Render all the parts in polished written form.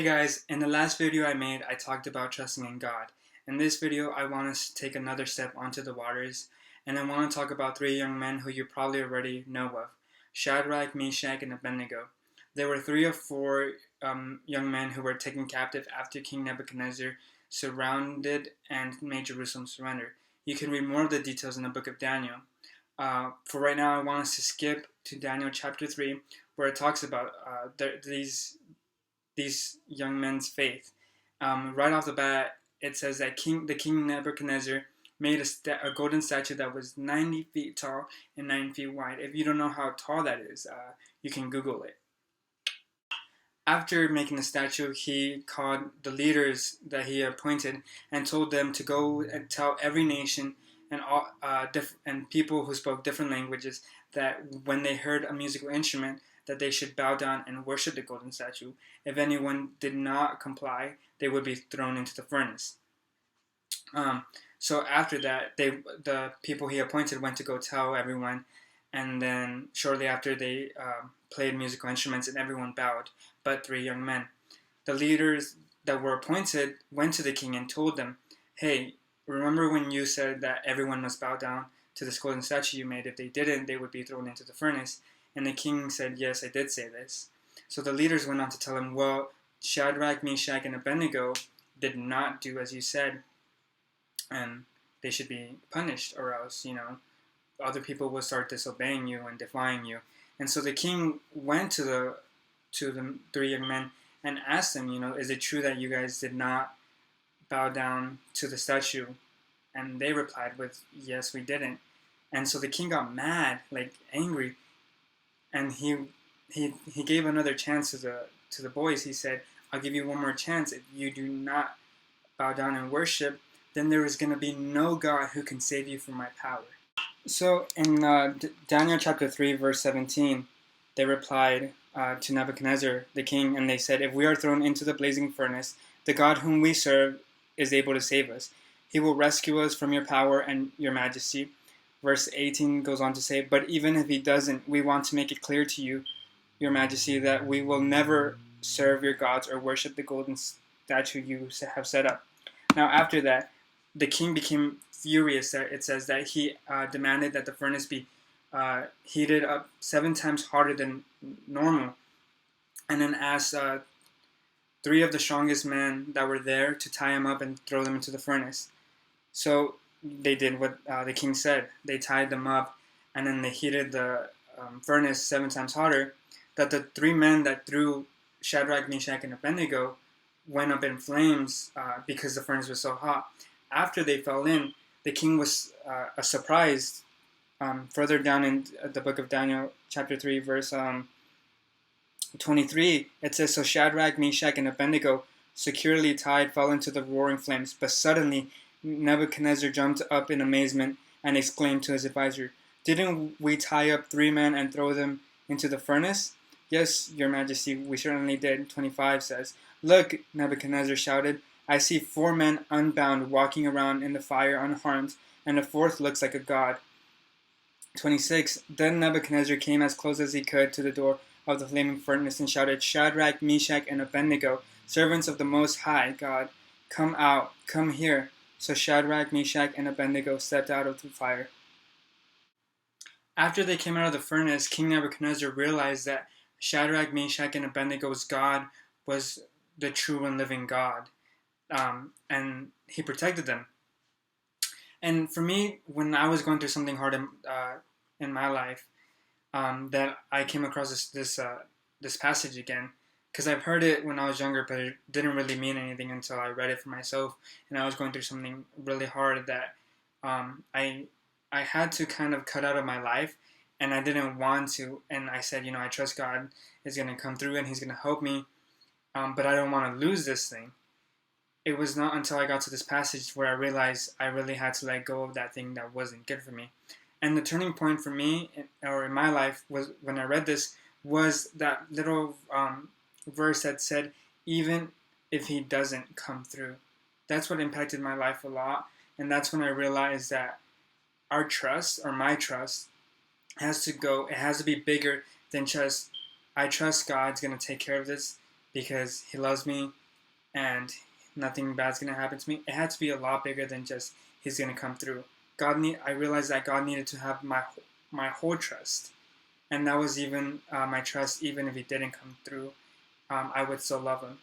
Hey guys, in the last video I made, I talked about trusting in God. In this video, I want us to take another step onto the waters, and I want to talk about three young men who you probably already know of: Shadrach, Meshach, and Abednego. There were three or four young men who were taken captive after King Nebuchadnezzar surrounded and made Jerusalem surrender. You can read more of the details in the book of Daniel. For right now, I want us to skip to Daniel chapter 3, where it talks about these young men's faith. Right off the bat, it says that the king Nebuchadnezzar made a golden statue that was 90 feet tall and 9 feet wide. If you don't know how tall that is, you can Google it. After making the statue, he called the leaders that he appointed and told them to go and tell every nation and all and people who spoke different languages that when they heard a musical instrument, that they should bow down and worship the golden statue. If anyone did not comply, they would be thrown into the furnace. So after that, the people he appointed went to go tell everyone, and then shortly after they played musical instruments and everyone bowed, but three young men. The leaders that were appointed went to the king and told them, "Hey, remember when you said that everyone must bow down to this golden statue you made? If they didn't, they would be thrown into the furnace." And the king said, "Yes, I did say this." So the leaders went on to tell him, "Well, Shadrach, Meshach, and Abednego did not do as you said, and they should be punished, or else, other people will start disobeying you and defying you." And so the king went to the three young men and asked them, "Is it true that you guys did not bow down to the statue?" And they replied with, "Yes, we didn't." And so the king got mad, like angry, and he gave another chance to the boys. He said, "I'll give you one more chance. If you do not bow down and worship, then there is going to be no God who can save you from my power." So in Daniel chapter 3, verse 17, they replied to Nebuchadnezzar, the king, and they said, "If we are thrown into the blazing furnace, the God whom we serve is able to save us. He will rescue us from your power and your majesty." Verse 18 goes on to say, "But even if he doesn't, we want to make it clear to you, your majesty, that we will never serve your gods or worship the golden statue you have set up." Now after that, the king became furious. It says that he demanded that the furnace be heated up 7 times harder than normal, and then asked three of the strongest men that were there to tie him up and throw them into the furnace. So they did what the king said. They tied them up, and then they heated the furnace 7 times harder, that the three men that threw Shadrach, Meshach, and Abednego went up in flames because the furnace was so hot. After they fell in, the king was surprised. Further down in the book of Daniel, chapter 3, verse 23, it says, "So Shadrach, Meshach, and Abednego, securely tied, fell into the roaring flames. But suddenly Nebuchadnezzar jumped up in amazement and exclaimed to his advisor, 'Didn't we tie up 3 men and throw them into the furnace?' 'Yes, your majesty, we certainly did.'" 25 says, "Look," Nebuchadnezzar shouted, "I see 4 men unbound walking around in the fire unharmed, and the 4th looks like a god." 26, "Then Nebuchadnezzar came as close as he could to the door of the flaming furnace and shouted, 'Shadrach, Meshach, and Abednego, servants of the Most High God, come out, come here.' So Shadrach, Meshach, and Abednego stepped out of the fire." After they came out of the furnace, King Nebuchadnezzar realized that Shadrach, Meshach, and Abednego's God was the true and living God, and he protected them. And for me, when I was going through something hard in my life, that I came across this passage again, because I've heard it when I was younger, but it didn't really mean anything until I read it for myself, and I was going through something really hard that I had to kind of cut out of my life, and I didn't want to, and I said, I trust God is going to come through and he's going to help me, but I don't want to lose this thing. It was not until I got to this passage where I realized I really had to let go of that thing that wasn't good for me. And the turning point for me, or in my life, was when I read this, was that little verse that said, "Even if he doesn't come through." That's what impacted my life a lot, and that's when I realized that our trust, or my trust, it has to be bigger than just, I trust God's going to take care of this, because He loves me and nothing bad's gonna happen to me. It had to be a lot bigger than just He's gonna come through. I realized that God needed to have my whole trust, and that was even my trust. Even if He didn't come through, I would still love Him.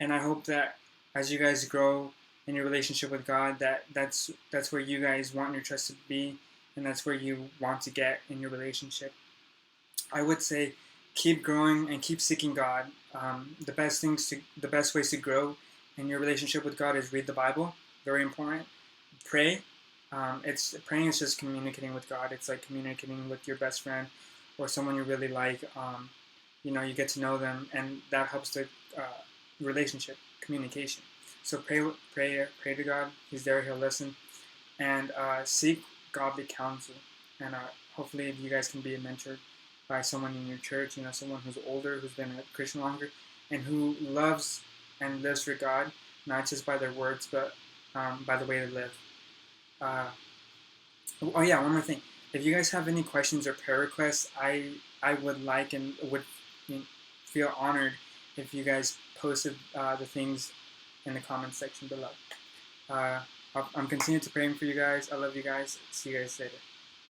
And I hope that as you guys grow in your relationship with God, that's where you guys want your trust to be, and that's where you want to get in your relationship. I would say keep growing and keep seeking God. The best ways to grow in your relationship with God is read the Bible. Very important. Pray. It's praying is just communicating with God. It's like communicating with your best friend or someone you really like. You get to know them, and that helps the relationship communication. So pray to God. He's there. He'll listen, and seek godly counsel. And hopefully, you guys can be mentored by someone in your church. Someone who's older, who's been a Christian longer, and who loves and lives for God, not just by their words, but by the way they live. Oh yeah, one more thing. If you guys have any questions or prayer requests, I would like and would feel honored if you guys posted the things in the comments section below. I'm continuing to praying for you guys. I love you guys. See you guys later.